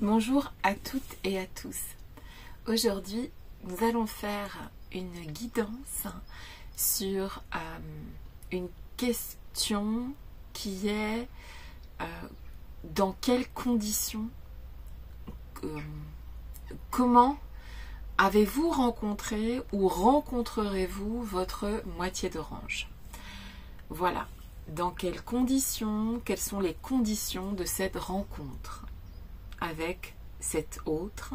Bonjour à toutes et à tous. Aujourd'hui, nous allons faire une guidance sur une question qui est dans quelles conditions, comment avez-vous rencontré ou rencontrerez-vous votre moitié d'orange? Voilà, dans quelles conditions, quelles sont les conditions de cette rencontre avec cet autre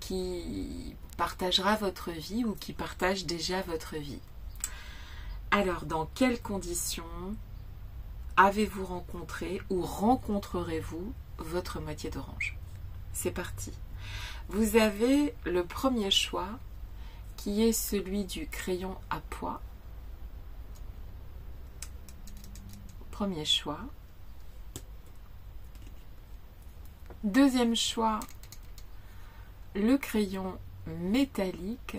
qui partagera votre vie ou qui partage déjà votre vie. Alors, dans quelles conditions avez-vous rencontré ou rencontrerez-vous votre moitié d'orange? C'est parti. Vous avez le premier choix qui est celui du crayon à pois. Premier choix. Deuxième choix, le crayon métallique.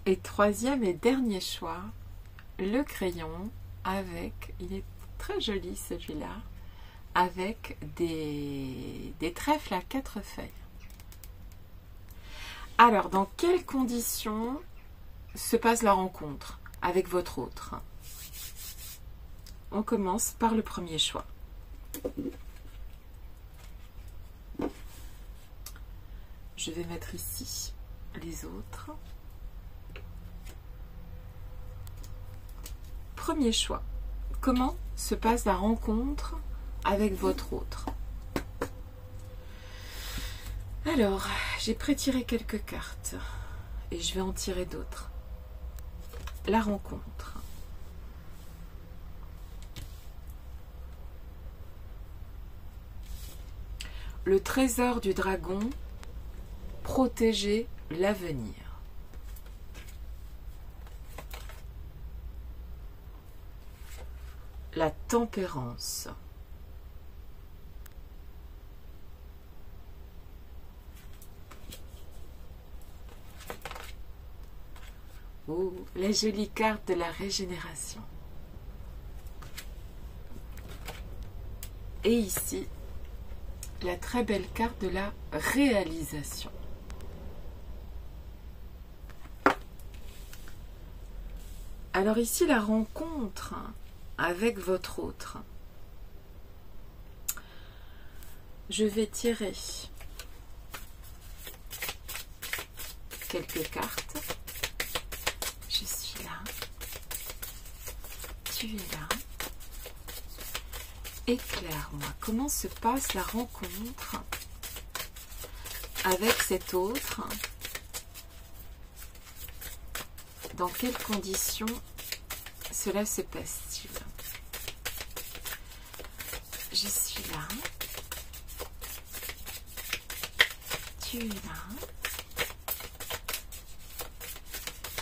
Et troisième et dernier choix, le crayon avec, il est très joli celui-là, avec des trèfles à 4 feuilles. Alors, dans quelles conditions se passe la rencontre avec votre autre? On commence par le premier choix. Je vais mettre ici les autres. Premier choix. Comment se passe la rencontre avec votre autre? Alors, j'ai pré-tiré quelques cartes et je vais en tirer d'autres. La rencontre. Le trésor du dragon, protéger l'avenir. La tempérance. Oh, la jolie carte de la régénération. Et ici, la très belle carte de la réalisation. Alors ici, la rencontre avec votre autre. Je vais tirer quelques cartes. Je suis là. Tu es là. Éclaire-moi, comment se passe la rencontre avec cet autre? Dans quelles conditions cela se passe-t-il? Je suis là. Tu es là.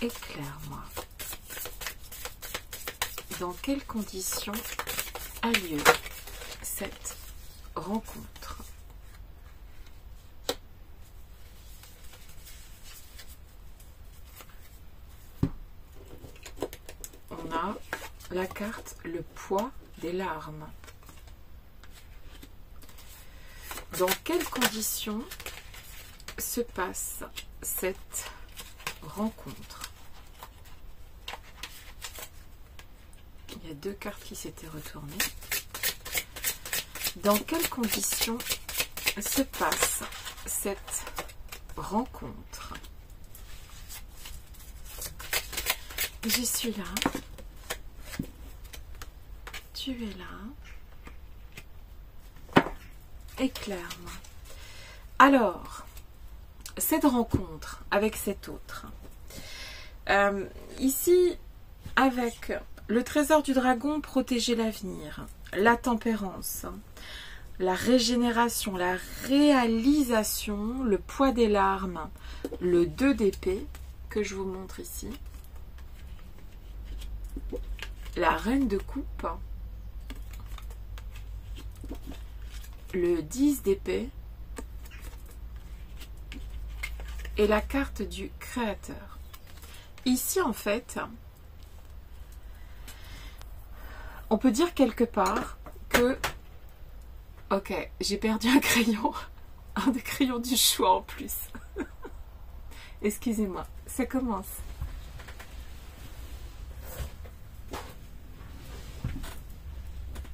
Éclaire-moi. Dans quelles conditions a lieu cette rencontre? On a la carte le poids des larmes. Dans quelles conditions se passe cette rencontre? Il y a deux cartes qui s'étaient retournées. Dans quelles conditions se passe cette rencontre? Je suis là. Tu es là. Éclaire-moi. Alors, cette rencontre avec cet autre. Ici, avec le trésor du dragon, protéger l'avenir, la tempérance, la régénération, la réalisation, le poids des larmes, le 2 d'épée que je vous montre ici, la reine de coupe, le 10 d'épée et la carte du créateur. Ici, en fait, on peut dire quelque part que Ok, j'ai perdu un crayon. Un des crayons du choix en plus. Excusez-moi, ça commence.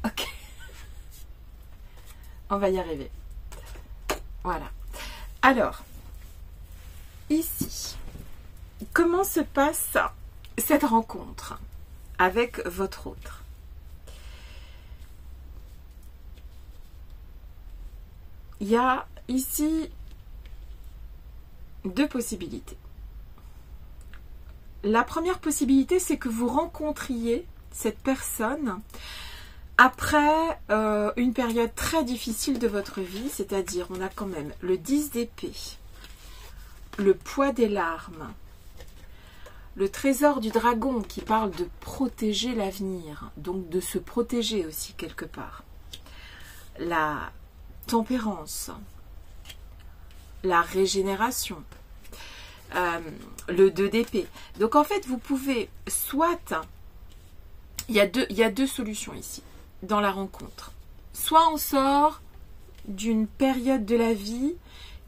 Ok. On va y arriver. Voilà. Alors, ici, comment se passe cette rencontre avec votre autre? Il y a ici deux possibilités. La première possibilité, c'est que vous rencontriez cette personne après une période très difficile de votre vie, c'est-à-dire on a quand même le 10 d'épée, le poids des larmes, le trésor du dragon qui parle de protéger l'avenir, donc de se protéger aussi quelque part, la tempérance, la régénération, le 2 d'épée. Donc en fait vous pouvez soit, il y a deux solutions ici dans la rencontre. Soit on sort d'une période de la vie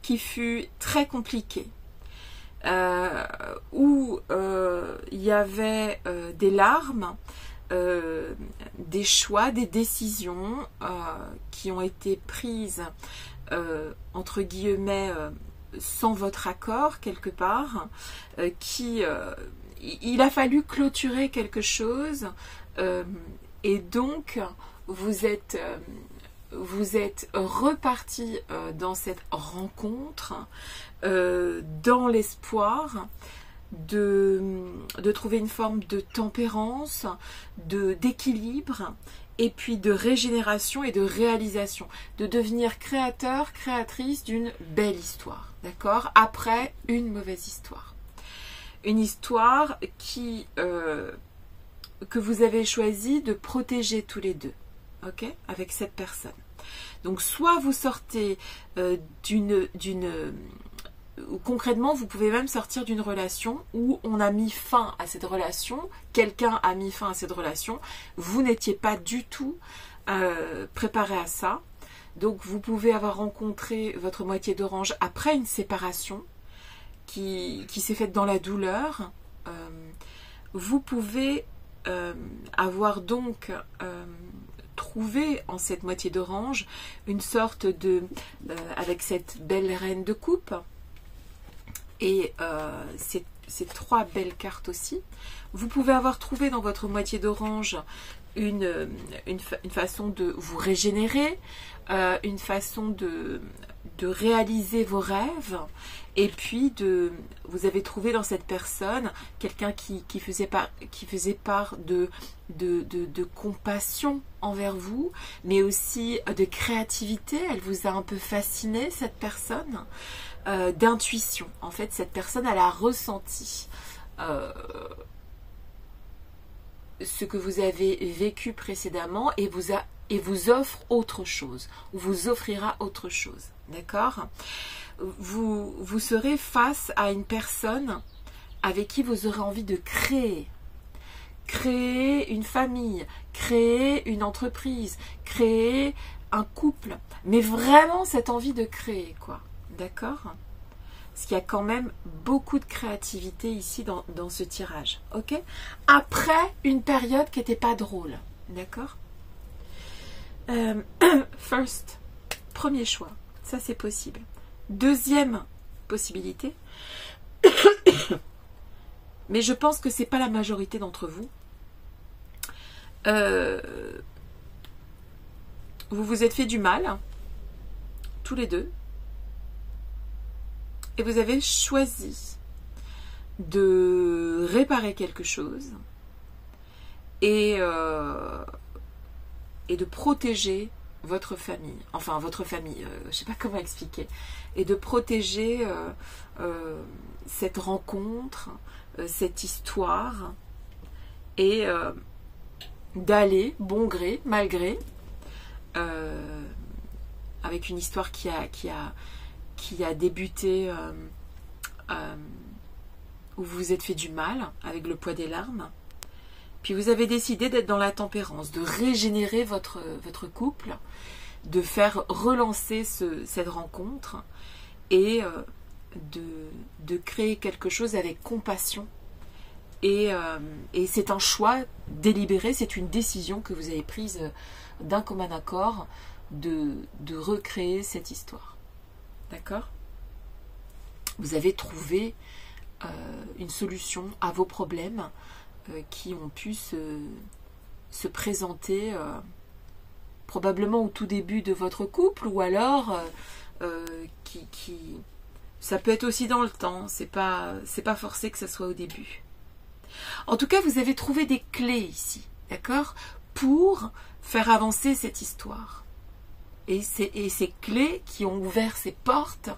qui fut très compliquée, où il y avait des larmes, des choix, des décisions qui ont été prises entre guillemets sans votre accord quelque part, il a fallu clôturer quelque chose, et donc vous êtes reparti dans cette rencontre dans l'espoir de trouver une forme de tempérance, d'équilibre, et puis de régénération et de réalisation, de devenir créateur, créatrice d'une belle histoire, d'accord? Après une mauvaise histoire. Une histoire que vous avez choisi de protéger tous les deux, ok? Avec cette personne. Donc soit vous sortez concrètement, vous pouvez même sortir d'une relation où on a mis fin à cette relation, quelqu'un a mis fin à cette relation, vous n'étiez pas du tout préparé à ça. Donc vous pouvez avoir rencontré votre moitié d'orange après une séparation qui s'est faite dans la douleur. Vous pouvez avoir donc trouvé en cette moitié d'orange une sorte de, avec cette belle reine de coupe, et ces trois belles cartes aussi, vous pouvez avoir trouvé dans votre moitié d'orange une façon de vous régénérer, une façon de réaliser vos rêves, et puis vous avez trouvé dans cette personne quelqu'un qui faisait part de compassion envers vous, mais aussi de créativité. Elle vous a un peu fasciné, cette personne, d'intuition. En fait, cette personne, elle a ressenti ce que vous avez vécu précédemment et vous offre autre chose, ou vous offrira autre chose, d'accord? Vous serez face à une personne avec qui vous aurez envie de créer une famille, créer une entreprise, créer un couple, mais vraiment cette envie de créer, quoi, d'accord? Parce qu'il y a quand même beaucoup de créativité ici dans ce tirage, ok? Après une période qui n'était pas drôle, d'accord? First, premier choix, ça c'est possible. Deuxième possibilité, mais je pense que c'est pas la majorité d'entre vous. Vous vous êtes fait du mal, tous les deux, et vous avez choisi de réparer quelque chose et de protéger votre famille, enfin votre famille, je ne sais pas comment expliquer, et de protéger cette rencontre, cette histoire, et d'aller, bon gré, mal gré, avec une histoire qui a débuté où vous vous êtes fait du mal avec le poids des larmes. Puis vous avez décidé d'être dans la tempérance, de régénérer votre couple, de faire relancer cette rencontre et de créer quelque chose avec compassion. Et c'est un choix délibéré, c'est une décision que vous avez prise d'un commun accord de recréer cette histoire. D'accord ? Vous avez trouvé une solution à vos problèmes qui ont pu se présenter probablement au tout début de votre couple, ou alors ça peut être aussi dans le temps, c'est pas forcé que ça soit au début. En tout cas, vous avez trouvé des clés ici, d'accord, pour faire avancer cette histoire. Et ces clés qui ont ouvert ces portes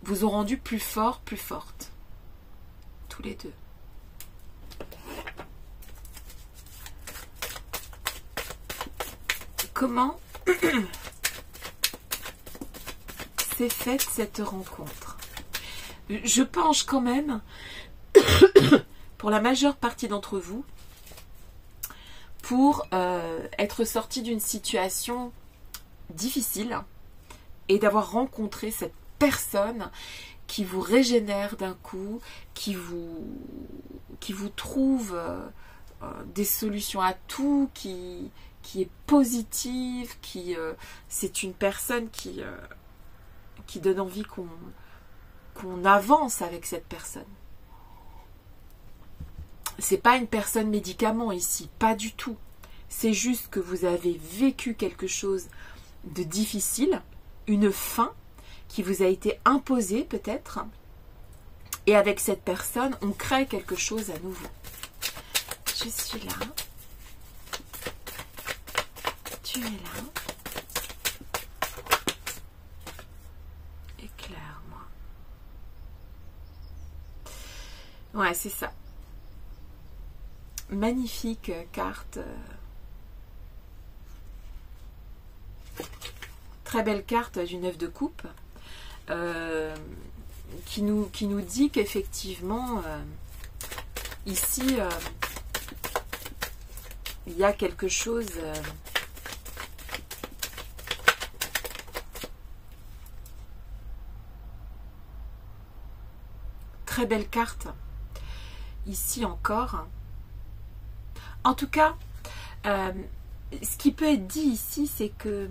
vous ont rendu plus fort, plus forte. Tous les deux. Comment s'est faite cette rencontre? Je penche quand même, pour la majeure partie d'entre vous, pour être sorti d'une situation difficile et d'avoir rencontré cette personne qui vous régénère d'un coup, qui vous trouve des solutions à tout, qui est positive, c'est une personne qui donne envie qu'on avance avec cette personne. C'est pas une personne médicament ici, pas du tout. C'est juste que vous avez vécu quelque chose de difficile, une fin qui vous a été imposée peut-être, et avec cette personne, on crée quelque chose à nouveau. Je suis là. Tu es là. Éclaire-moi. Ouais, c'est ça. Magnifique carte. Très belle carte du 9 de coupe. Qui nous dit qu'effectivement, ici, il y a quelque chose... très belle carte. Ici encore. En tout cas, ce qui peut être dit ici, c'est que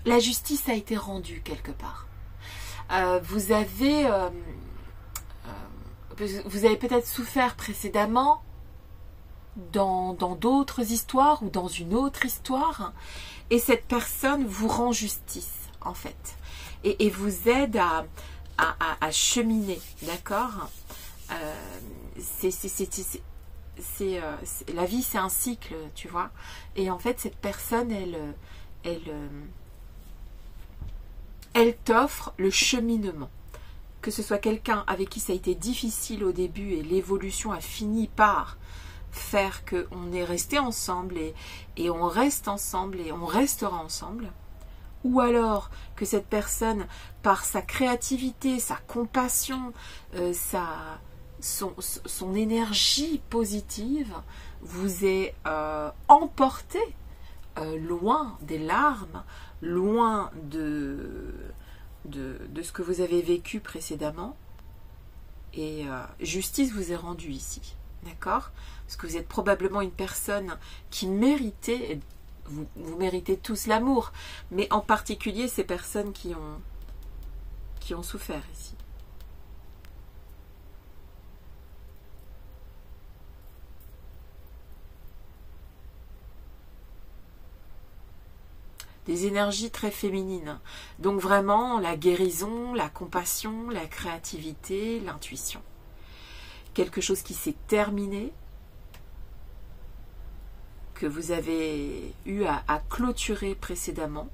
la justice a été rendue quelque part. Vous avez peut-être souffert précédemment dans d'autres histoires ou dans une autre histoire, et cette personne vous rend justice en fait, et vous aide à cheminer, d'accord. La vie, c'est un cycle, tu vois, et en fait cette personne elle t'offre le cheminement, que ce soit quelqu'un avec qui ça a été difficile au début et l'évolution a fini par faire qu'on est resté ensemble et on reste ensemble et on restera ensemble, ou alors que cette personne, par sa créativité, sa compassion, son énergie positive, vous ait emporté loin des larmes, loin de ce que vous avez vécu précédemment, et justice vous est rendue ici, d'accord? Parce que vous êtes probablement une personne qui méritait, vous méritez tous l'amour, mais en particulier ces personnes qui ont souffert ici. Des énergies très féminines. Donc vraiment la guérison, la compassion, la créativité, l'intuition. Quelque chose qui s'est terminé, que vous avez eu à clôturer précédemment,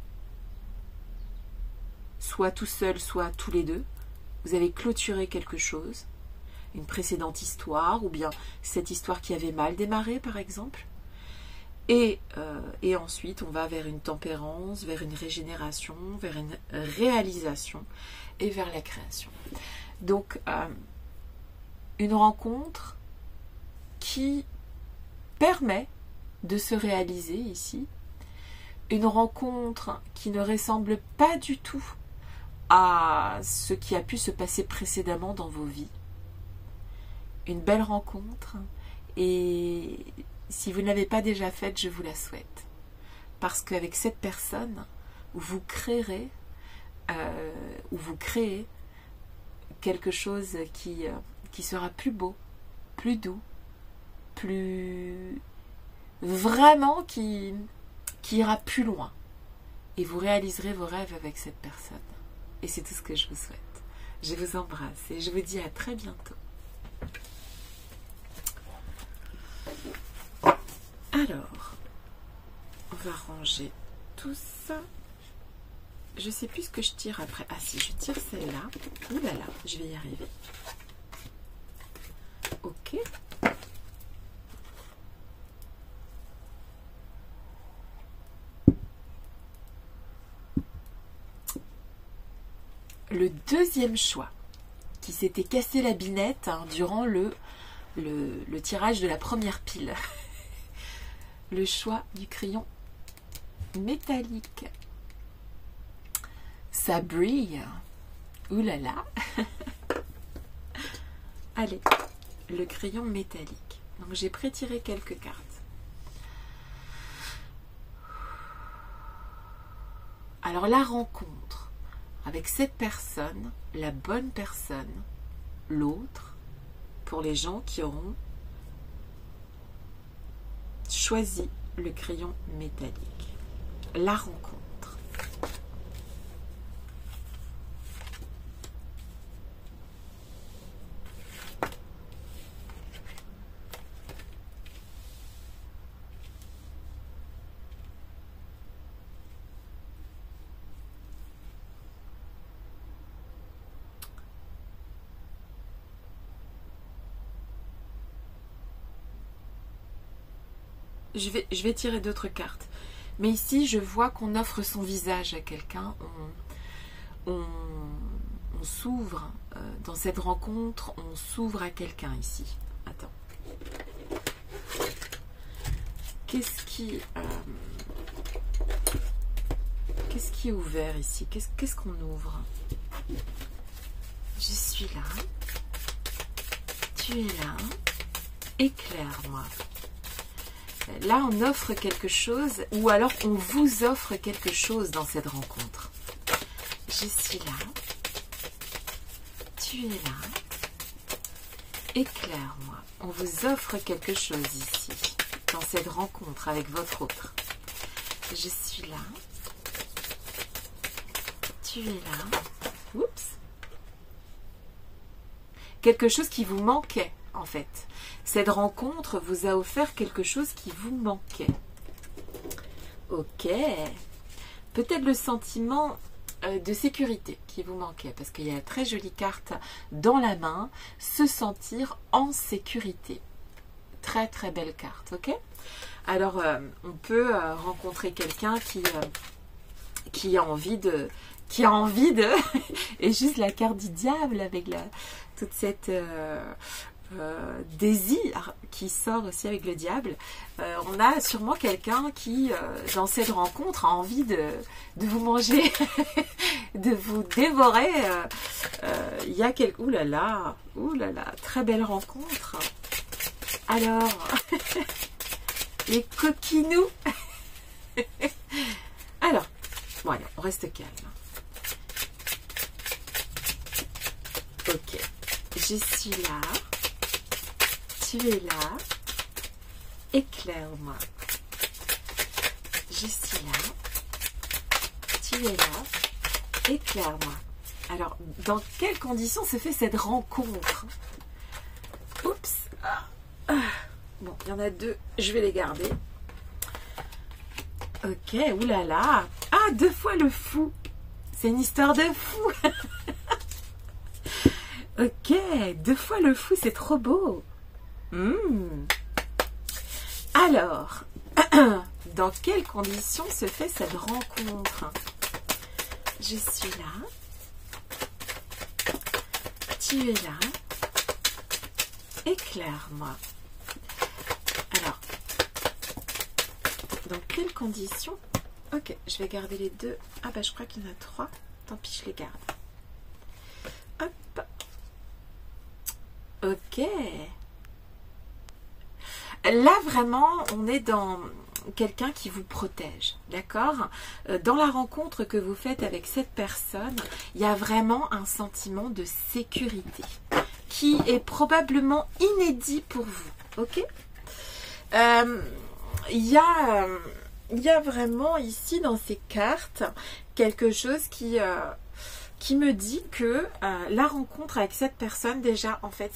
soit tout seul, soit tous les deux. Vous avez clôturé quelque chose, une précédente histoire, ou bien cette histoire qui avait mal démarré par exemple. Et ensuite, on va vers une tempérance, vers une régénération, vers une réalisation et vers la création. Donc, une rencontre qui permet de se réaliser ici, une rencontre qui ne ressemble pas du tout à ce qui a pu se passer précédemment dans vos vies. Une belle rencontre, et si vous ne l'avez pas déjà faite, je vous la souhaite. Parce qu'avec cette personne, vous créerez ou vous créez quelque chose qui sera plus beau, plus doux, plus vraiment qui ira plus loin. Et vous réaliserez vos rêves avec cette personne. Et c'est tout ce que je vous souhaite. Je vous embrasse et je vous dis à très bientôt. Alors, on va ranger tout ça. Je sais plus ce que je tire après. Ah si, je tire celle-là. Ouh là là, je vais y arriver. Ok. Le deuxième choix, qui s'était cassé la binette durant le tirage de la première pile. Le choix du crayon métallique. Ça brille. Ouh là là. Allez, le crayon métallique. Donc j'ai pré-tiré quelques cartes. Alors la rencontre avec cette personne, la bonne personne, l'autre, pour les gens qui auront choisi le crayon métallique. La rencontre. Je vais tirer d'autres cartes. Mais ici, je vois qu'on offre son visage à quelqu'un. On s'ouvre dans cette rencontre. On s'ouvre à quelqu'un ici. Attends. Qu'est-ce qui est ouvert ici? Qu'est-ce qu'on ouvre? Je suis là. Tu es là. Éclaire-moi. Là, on offre quelque chose, ou alors on vous offre quelque chose dans cette rencontre. Je suis là. Tu es là. Éclaire-moi. On vous offre quelque chose ici, dans cette rencontre avec votre autre. Je suis là. Tu es là. Oups. Quelque chose qui vous manquait, en fait. Cette rencontre vous a offert quelque chose qui vous manquait. Ok. Peut-être le sentiment de sécurité qui vous manquait. Parce qu'il y a une très jolie carte dans la main. Se sentir en sécurité. Très très belle carte. Ok. Alors on peut rencontrer quelqu'un qui a envie de... et juste la carte du diable avec toute cette... désir qui sort aussi avec le diable. On a sûrement quelqu'un qui dans cette rencontre a envie de vous manger de vous dévorer. Il y a ouh là là, très belle rencontre. Alors les coquinous. Alors bon, allez, on reste calme. Ok, je suis là. Tu es là, éclaire-moi. Je suis là, tu es là, éclaire-moi. Alors, dans quelles conditions se fait cette rencontre? Oups. Bon, il y en a deux, je vais les garder. Ok, oulala. Ah, 2 fois le fou. C'est une histoire de fou. Ok, 2 fois le fou, c'est trop beau. Alors, dans quelles conditions se fait cette rencontre? Je suis là. Tu es là. Éclaire-moi. Alors, dans quelles conditions Ok, je vais garder les deux. Ah bah je crois qu'il y en a 3. Tant pis, je les garde. Hop. Ok. Là, vraiment, on est dans quelqu'un qui vous protège, d'accord? Dans la rencontre que vous faites avec cette personne, il y a vraiment un sentiment de sécurité qui est probablement inédit pour vous, ok? Il y a vraiment ici dans ces cartes quelque chose qui me dit que la rencontre avec cette personne, déjà, en fait,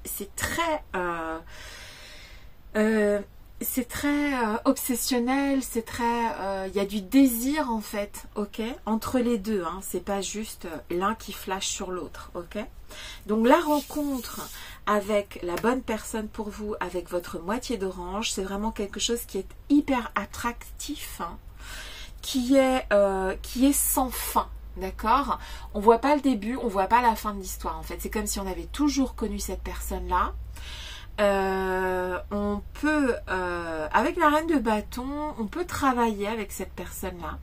c'est très obsessionnel, c'est très, il y a du désir en fait, ok, entre les deux, hein, c'est pas juste l'un qui flash sur l'autre, ok. Donc la rencontre avec la bonne personne pour vous, avec votre moitié d'orange, c'est vraiment quelque chose qui est hyper attractif, hein, qui est sans fin. D'accord? On voit pas le début, on voit pas la fin de l'histoire en fait. C'est comme si on avait toujours connu cette personne-là. On peut, avec la reine de bâton, on peut travailler avec cette personne-là.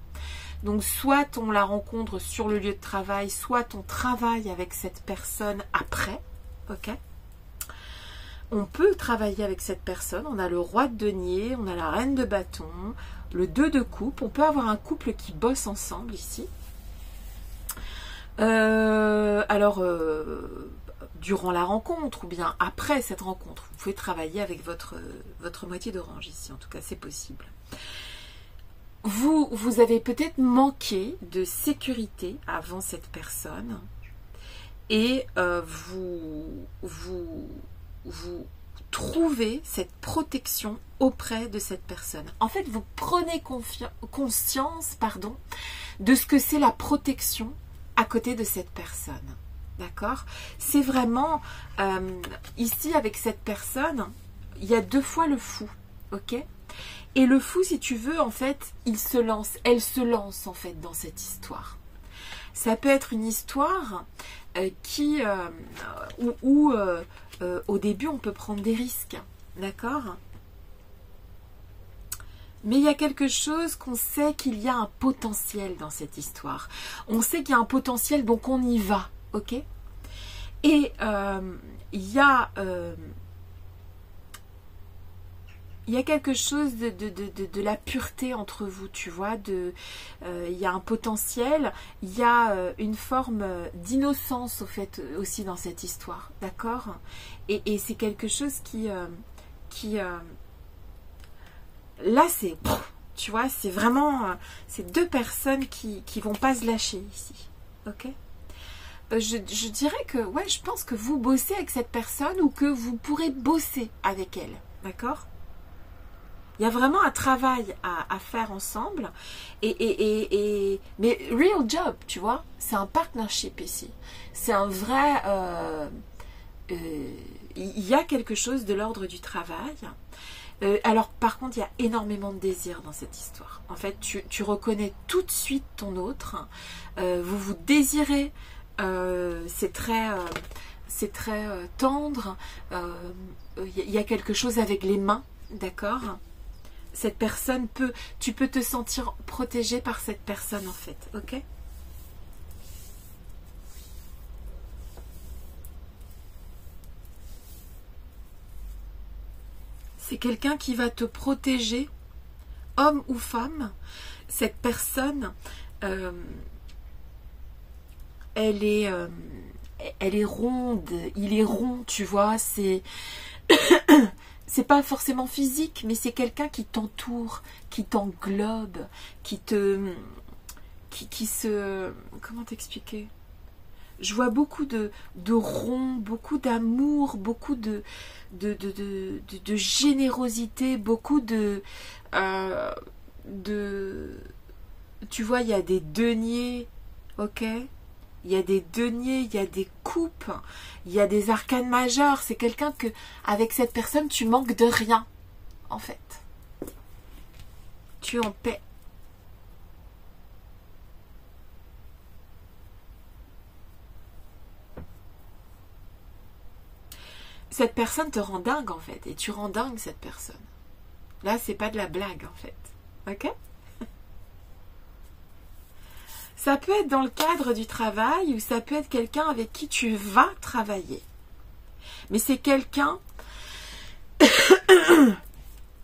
Donc soit on la rencontre sur le lieu de travail, soit on travaille avec cette personne après. Ok? On peut travailler avec cette personne. On a le roi de denier, on a la reine de bâton, le 2 de coupe. On peut avoir un couple qui bosse ensemble ici. Durant la rencontre ou bien après cette rencontre, vous pouvez travailler avec votre moitié d'orange ici, en tout cas c'est possible. Vous avez peut-être manqué de sécurité avant cette personne et vous trouvez cette protection auprès de cette personne. En fait, vous prenez conscience, de ce que c'est la protection à côté de cette personne. D'accord? C'est vraiment, ici avec cette personne, il y a 2 fois le fou. Ok? Et le fou, si tu veux, en fait, elle se lance en fait dans cette histoire. Ça peut être une histoire où au début on peut prendre des risques. D'accord? Mais il y a quelque chose qu'on sait qu'il y a un potentiel dans cette histoire. On sait qu'il y a un potentiel, donc on y va. Ok? Et il y a quelque chose de la pureté entre vous, tu vois. Il y a un potentiel, il y a une forme d'innocence au fait aussi dans cette histoire. D'accord? Et c'est quelque chose qui là, c'est, tu vois, c'est vraiment, c'est 2 personnes qui vont pas se lâcher ici, ok? Je dirais que, ouais, je pense que vous bossez avec cette personne ou que vous pourrez bosser avec elle, d'accord? Il y a vraiment un travail à faire ensemble, mais real job, tu vois, c'est un partnership ici, c'est un vrai, il y a quelque chose de l'ordre du travail. Alors par contre il y a énormément de désir dans cette histoire. En fait tu reconnais tout de suite ton autre, vous vous désirez, c'est très tendre, il y a quelque chose avec les mains, d'accord? Cette personne tu peux te sentir protégé par cette personne en fait, ok? C'est quelqu'un qui va te protéger, homme ou femme. Cette personne, elle est ronde, il est rond, tu vois. C'est pas forcément physique, mais c'est quelqu'un qui t'entoure, qui t'englobe, qui se... Comment t'expliquer? Je vois beaucoup de rond, beaucoup d'amour, beaucoup de générosité, beaucoup tu vois, il y a des deniers, ok? Il y a des deniers, il y a des coupes, il y a des arcanes majeures. C'est quelqu'un que, avec cette personne, tu manques de rien, en fait. Tu es en paix. Cette personne te rend dingue en fait, et tu rends dingue cette personne. Là, c'est pas de la blague en fait, ok? Ça peut être dans le cadre du travail ou ça peut être quelqu'un avec qui tu vas travailler. Mais c'est quelqu'un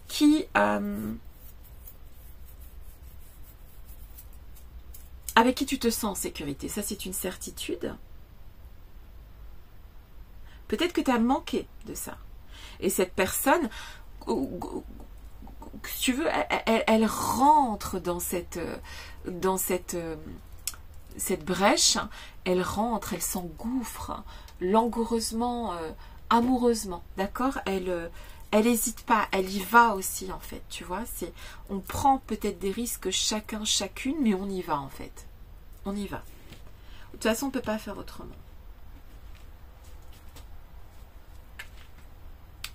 qui avec qui tu te sens en sécurité. Ça, c'est une certitude. Peut-être que tu as manqué de ça. Et cette personne, si tu veux, elle rentre dans cette brèche, elle rentre, elle s'engouffre langoureusement, amoureusement, d'accord? Elle n'hésite pas, elle y va aussi en fait, tu vois? On prend peut-être des risques chacun, chacune, mais on y va en fait. On y va. De toute façon, on ne peut pas faire autrement.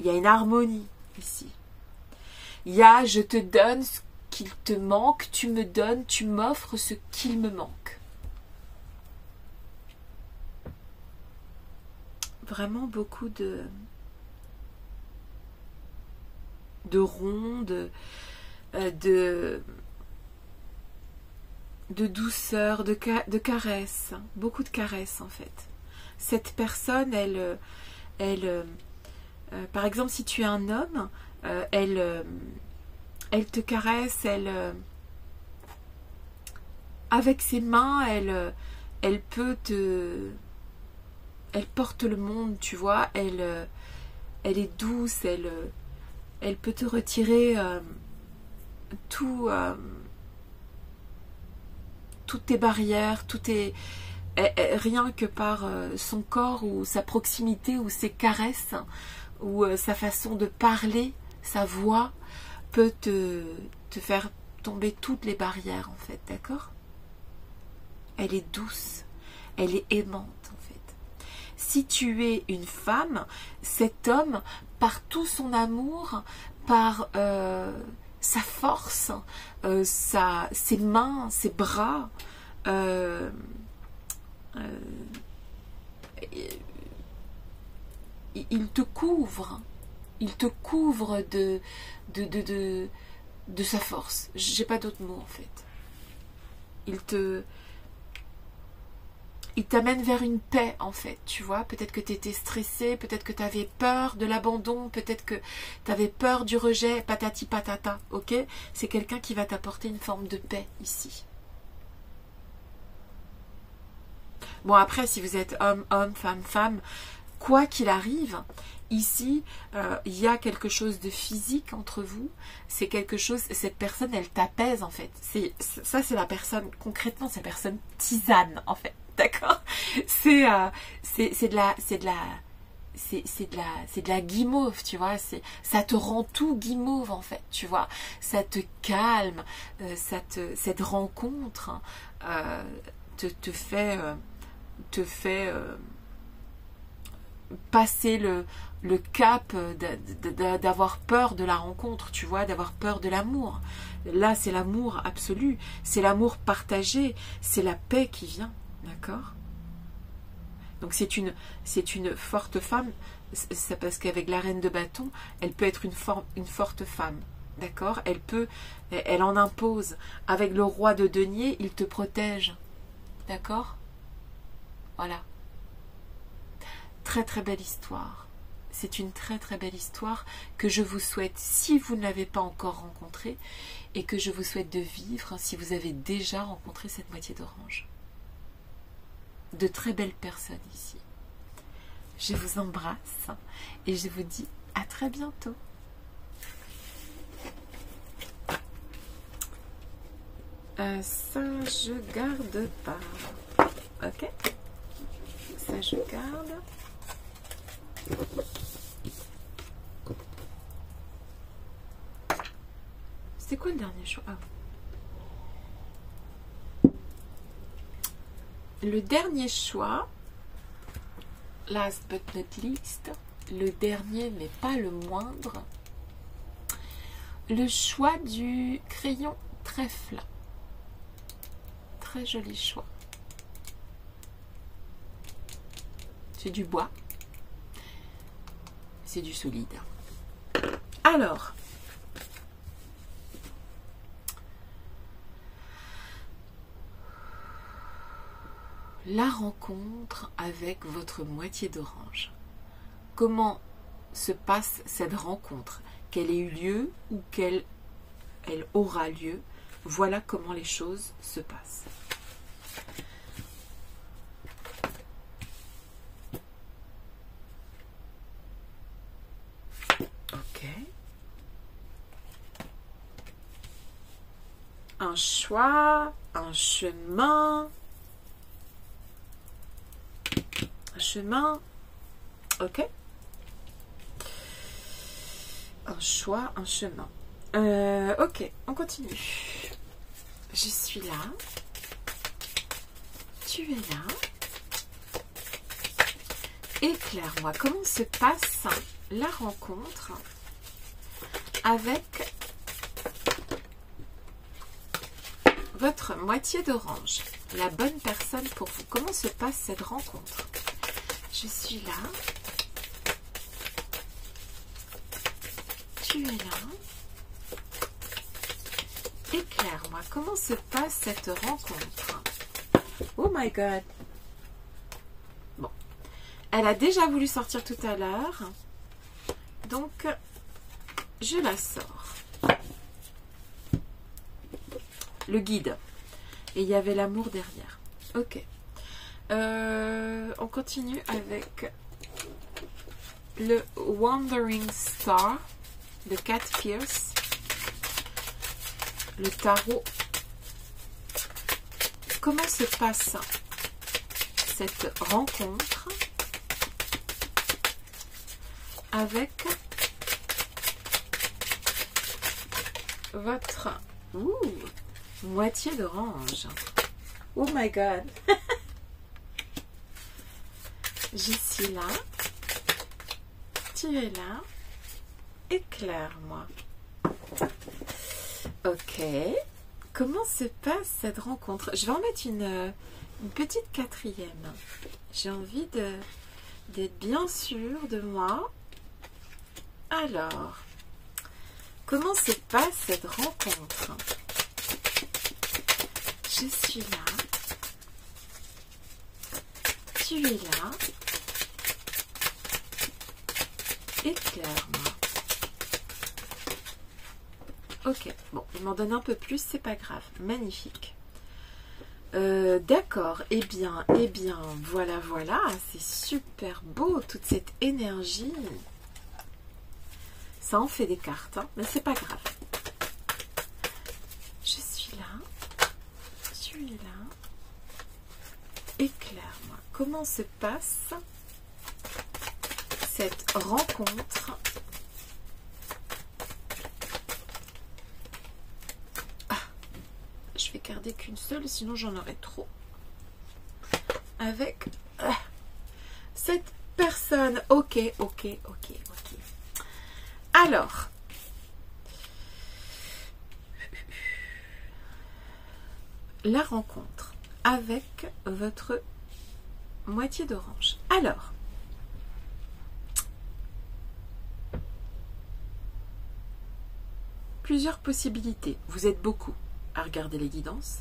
Il y a une harmonie ici. Il y a je te donne ce qu'il te manque, tu me donnes, tu m'offres ce qu'il me manque. Vraiment beaucoup de ronde, de douceur, de caresses, beaucoup de caresses en fait. Cette personne, par exemple, si tu es un homme, elle te caresse, avec ses mains, elle porte le monde, tu vois, elle est douce, elle peut te retirer toutes tes barrières, rien que par son corps ou sa proximité ou ses caresses ou sa façon de parler, sa voix peut te faire tomber toutes les barrières en fait, d'accord? Elle est douce, elle est aimante en fait. Si tu es une femme, cet homme, par tout son amour, par sa force, ses mains, ses bras, il te couvre de sa force. J'ai pas d'autre mot en fait. Il t'amène vers une paix en fait, tu vois. Peut-être que tu étais stressé, peut-être que tu avais peur de l'abandon, peut-être que tu avais peur du rejet, patati patata, ok? C'est quelqu'un qui va t'apporter une forme de paix ici. Bon après, si vous êtes homme, femme, quoi qu'il arrive, ici, il y a quelque chose de physique entre vous. C'est quelque chose, cette personne, elle t'apaise en fait. Ça, c'est la personne, concrètement, c'est la personne tisane en fait. D'accord? C'est de la guimauve, tu vois. Ça te rend tout guimauve en fait, tu vois. Ça te calme, cette rencontre te fait passer le cap d'avoir peur de la rencontre, tu vois, d'avoir peur de l'amour. Là, c'est l'amour absolu, c'est l'amour partagé, c'est la paix qui vient, d'accord? Donc c'est une forte femme, c'est parce qu'avec la reine de bâton, elle peut être une forte femme, d'accord? Elle en impose. Avec le roi de denier, il te protège, d'accord? Voilà. Très très belle histoire. C'est une très très belle histoire que je vous souhaite, si vous ne l'avez pas encore rencontrée, et que je vous souhaite de vivre si vous avez déjà rencontré cette moitié d'orange. De très belles personnes ici. Je vous embrasse et je vous dis à très bientôt. Ça je garde pas. Ok. Ça je garde. C'est quoi le dernier choix? Le dernier choix, last but not least, le dernier mais pas le moindre, le choix du crayon trèfle. Très joli choix. C'est du bois. C'est du solide. Alors, la rencontre avec votre moitié d'orange. Comment se passe cette rencontre? Qu'elle ait eu lieu ou qu'elle aura lieu? Voilà comment les choses se passent. Ok. Un choix, un chemin. Un chemin. Ok. Un choix, un chemin. Ok, on continue. Je suis là. Tu es là. Éclaire-moi, comment se passe la rencontre avec votre moitié d'orange, la bonne personne pour vous. Comment se passe cette rencontre? Je suis là. Tu es là. Éclaire-moi, comment se passe cette rencontre? Oh my god. Bon. Elle a déjà voulu sortir tout à l'heure. Donc, je la sors. Le guide. Et il y avait l'amour derrière. Ok. On continue avec le Wandering Star de Cat Pierce. Le tarot. Comment se passe cette rencontre avec votre moitié d'orange? Oh my god. Je suis là. Tu es là. Éclaire-moi. Ok. Comment se passe cette rencontre? Je vais en mettre une petite quatrième. J'ai envie d'être bien sûre de moi. Alors, comment se passe cette rencontre? Je suis là. Tu es là. Éclaire-moi. Ok, bon, il m'en donne un peu plus, c'est pas grave. Magnifique. D'accord, eh bien, voilà, c'est super beau, toute cette énergie. Ça en fait des cartes, hein, mais c'est pas grave. Je suis là. Tu es là. Éclaire-moi. Comment se passe cette rencontre je vais garder qu'une seule, sinon j'en aurai trop. Avec cette personne. Ok. Alors, la rencontre avec votre moitié d'orange. Alors, plusieurs possibilités. Vous êtes beaucoup à regarder les guidances.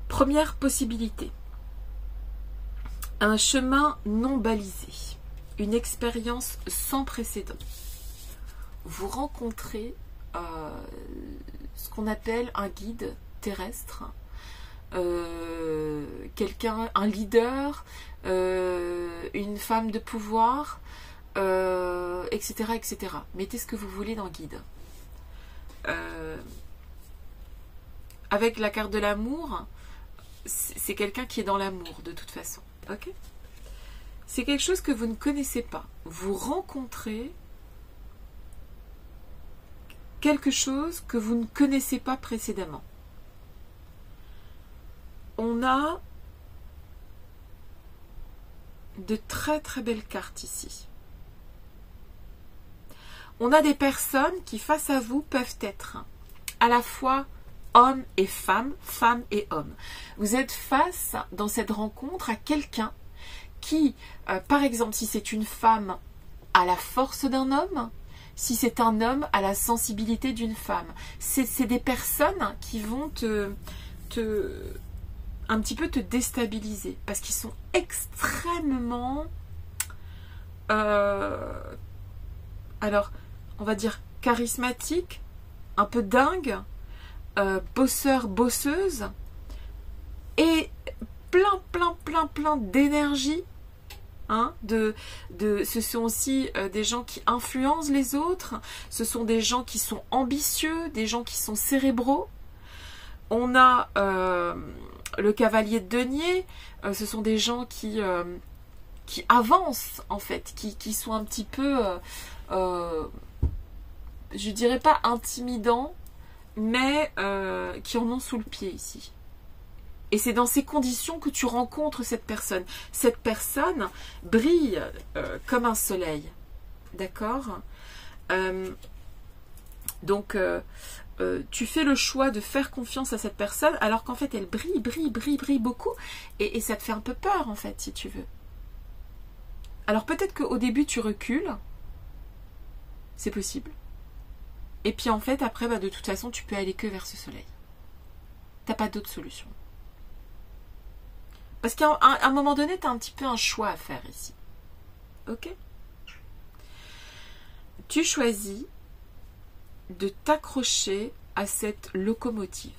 Première possibilité, un chemin non balisé, une expérience sans précédent. Vous rencontrez ce qu'on appelle un guide terrestre, quelqu'un, un leader, une femme de pouvoir, etc., etc. Mettez ce que vous voulez dans guide. Avec la carte de l'amour, c'est quelqu'un qui est dans l'amour de toute façon. Ok? C'est quelque chose que vous ne connaissez pas. Vous rencontrez quelque chose que vous ne connaissez pas précédemment. On a de très très belles cartes ici. On a des personnes qui face à vous peuvent être à la fois hommes et femmes, femmes et hommes. Vous êtes face dans cette rencontre à quelqu'un qui, par exemple, si c'est une femme, a la force d'un homme, si c'est un homme, a la sensibilité d'une femme. C'est des personnes qui vont un petit peu te déstabiliser parce qu'ils sont extrêmement alors on va dire charismatiques, un peu dingues, bosseurs, bosseuses et plein d'énergie. Hein, ce sont aussi des gens qui influencent les autres, ce sont des gens qui sont ambitieux, des gens qui sont cérébraux. On a le cavalier de denier, ce sont des gens qui avancent en fait, qui sont un petit peu, je dirais pas intimidants, mais qui en ont sous le pied ici. Et c'est dans ces conditions que tu rencontres cette personne. Cette personne brille comme un soleil. D'accord? Donc, tu fais le choix de faire confiance à cette personne alors qu'en fait, elle brille beaucoup. Et ça te fait un peu peur, en fait, si tu veux. Alors, peut-être qu'au début, tu recules. C'est possible. Et puis, en fait, après, de toute façon, tu peux aller que vers ce soleil. T'as pas d'autre solution. Parce qu'à un moment donné, tu as un petit peu un choix à faire ici. Ok? Tu choisis de t'accrocher à cette locomotive.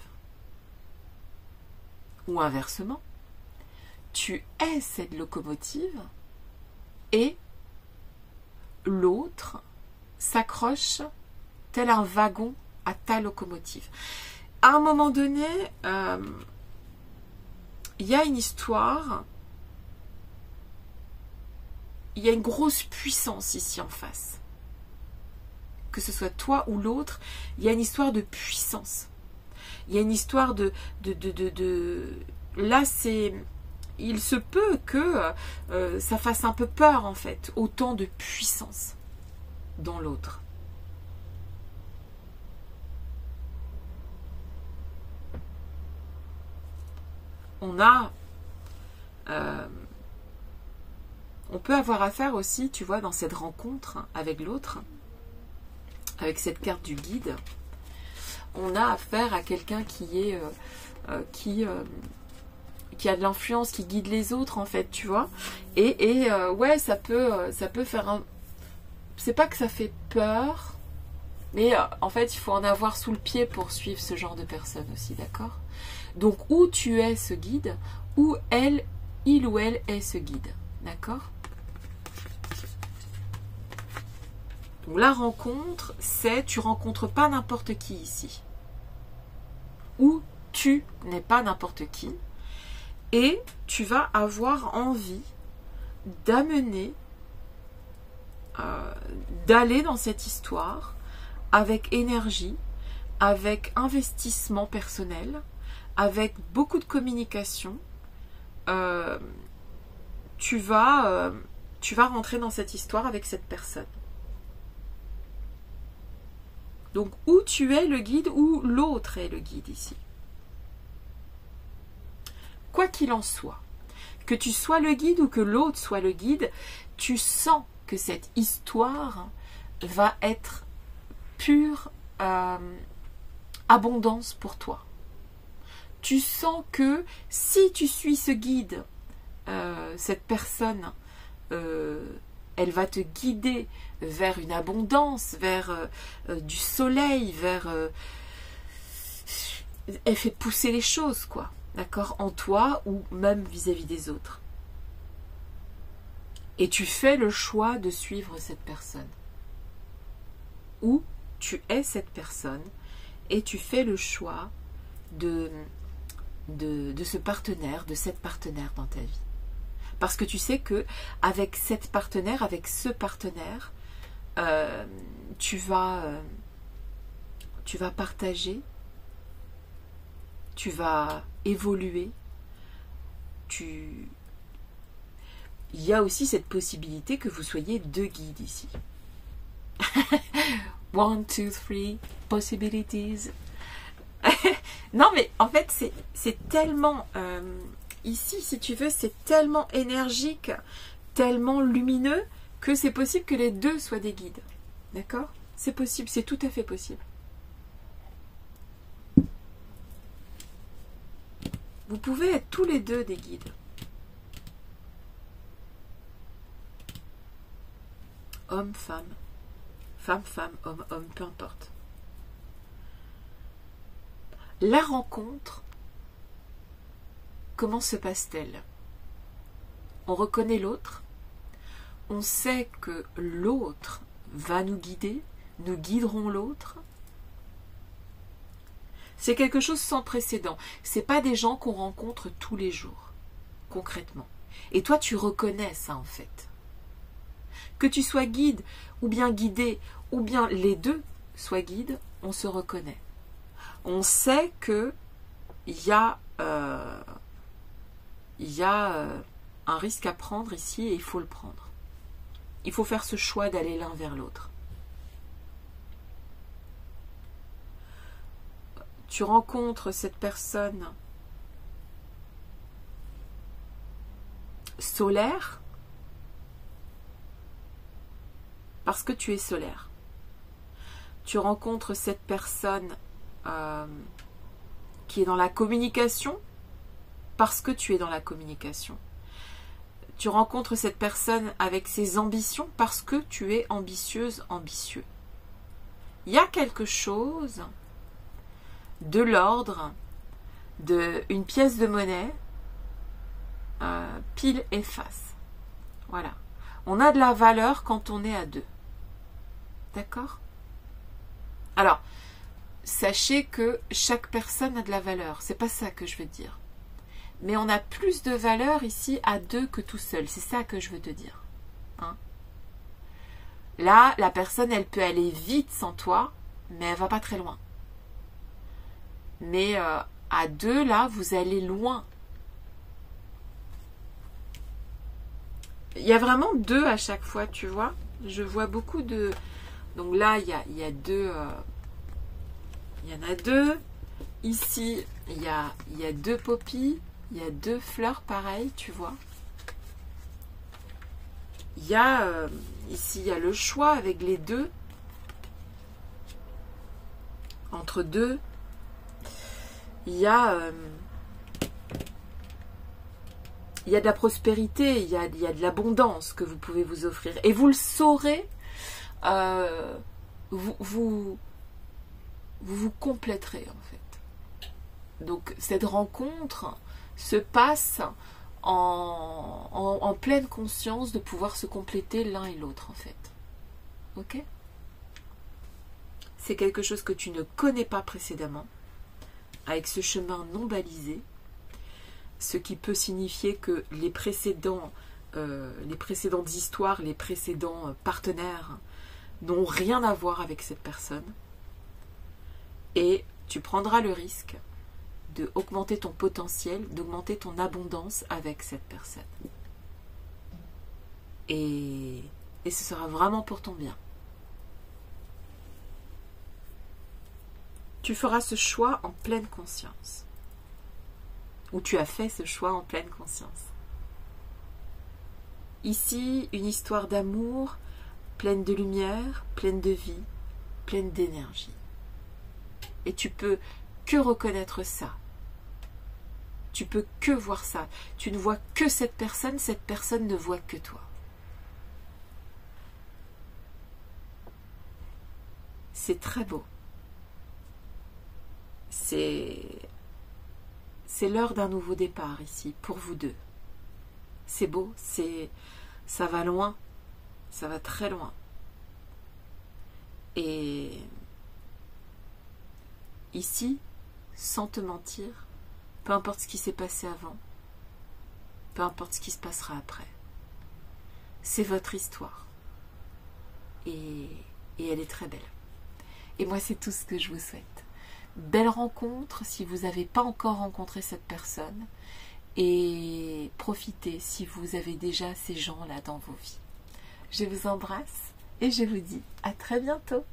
Ou inversement, tu es cette locomotive et l'autre s'accroche tel un wagon à ta locomotive. À un moment donné, il y a une histoire, il y a une grosse puissance ici en face. Que ce soit toi ou l'autre, il y a une histoire de puissance. Il y a une histoire de là, c'est... Il se peut que ça fasse un peu peur en fait, autant de puissance dans l'autre. On peut avoir affaire aussi, tu vois, dans cette rencontre avec l'autre, avec cette carte du guide, on a affaire à quelqu'un qui a de l'influence, qui guide les autres en fait, tu vois. Et ouais, ça peut faire un... C'est pas que ça fait peur, mais en fait, il faut en avoir sous le pied pour suivre ce genre de personnes aussi, d'accord? Donc, où tu es ce guide, où il ou elle est ce guide, d'accord? Donc, la rencontre, c'est, tu rencontres pas n'importe qui ici. Ou tu n'es pas n'importe qui. Et tu vas avoir envie d'amener, d'aller dans cette histoire avec énergie, avec investissement personnel, avec beaucoup de communication. Tu vas rentrer dans cette histoire avec cette personne. Donc, où tu es le guide, ou l'autre est le guide ici. Quoi qu'il en soit, que tu sois le guide ou que l'autre soit le guide, tu sens que cette histoire va être pure abondance pour toi. Tu sens que si tu suis ce guide, cette personne, elle va te guider vers une abondance, vers du soleil, vers... elle fait pousser les choses, quoi. D'accord, en toi ou même vis-à-vis des autres. Et tu fais le choix de suivre cette personne. Ou tu es cette personne et tu fais le choix de ce partenaire, de cette partenaire dans ta vie. Parce que tu sais que avec cette partenaire, avec ce partenaire, tu vas partager, tu vas évoluer, il y a aussi cette possibilité que vous soyez deux guides ici. 1, 2, 3 possibilities. Non mais en fait c'est tellement ici, si tu veux, c'est tellement énergique, tellement lumineux que c'est possible que les deux soient des guides. D'accord? C'est possible, c'est tout à fait possible. Vous pouvez être tous les deux des guides. Homme, femme, femme, femme, homme, homme, peu importe. La rencontre, comment se passe-t-elle? On reconnaît l'autre, on sait que l'autre va nous guider, nous guiderons l'autre. C'est quelque chose sans précédent. Ce n'est pas des gens qu'on rencontre tous les jours, concrètement. Et toi, tu reconnais ça en fait. Que tu sois guide, ou bien guidé, ou bien les deux soient guides, on se reconnaît. On sait que il y a un risque à prendre ici et il faut le prendre. Il faut faire ce choix d'aller l'un vers l'autre. Tu rencontres cette personne solaire parce que tu es solaire. Tu rencontres cette personne qui est dans la communication parce que tu es dans la communication. Tu rencontres cette personne avec ses ambitions parce que tu es ambitieuse, ambitieux. Il y a quelque chose de l'ordre d'une pièce de monnaie pile et face. Voilà. On a de la valeur quand on est à deux. D'accord? Alors, sachez que chaque personne a de la valeur. C'est pas ça que je veux dire. Mais on a plus de valeur ici à deux que tout seul. C'est ça que je veux te dire. Hein? Là, la personne, elle peut aller vite sans toi, mais elle va pas très loin. Mais à deux, là, vous allez loin. Il y a vraiment deux à chaque fois, tu vois. Je vois beaucoup de... Donc là, il y a deux... il y en a deux. Ici, il y a deux poppies. Il y a deux fleurs pareilles, tu vois. Il y a... ici, il y a le choix avec les deux. Entre deux. Il y a de la prospérité, il y a de l'abondance que vous pouvez vous offrir. Et vous le saurez, vous compléterez en fait. Donc cette rencontre se passe en pleine conscience de pouvoir se compléter l'un et l'autre en fait. Ok? C'est quelque chose que tu ne connais pas précédemment, avec ce chemin non balisé, ce qui peut signifier que les précédentes histoires, les précédents partenaires n'ont rien à voir avec cette personne. Et tu prendras le risque d'augmenter ton potentiel, d'augmenter ton abondance avec cette personne. Et ce sera vraiment pour ton bien. Tu feras ce choix en pleine conscience. Ou tu as fait ce choix en pleine conscience. Ici, une histoire d'amour, pleine de lumière, pleine de vie, pleine d'énergie. Et tu peux que reconnaître ça. Tu peux que voir ça. Tu ne vois que cette personne ne voit que toi. C'est très beau. C'est l'heure d'un nouveau départ ici, pour vous deux. C'est beau, ça va loin, ça va très loin. Et ici, sans te mentir, peu importe ce qui s'est passé avant, peu importe ce qui se passera après, c'est votre histoire. Et elle est très belle. Et moi, c'est tout ce que je vous souhaite. Belle rencontre si vous n'avez pas encore rencontré cette personne et profitez si vous avez déjà ces gens-là dans vos vies. Je vous embrasse et je vous dis à très bientôt.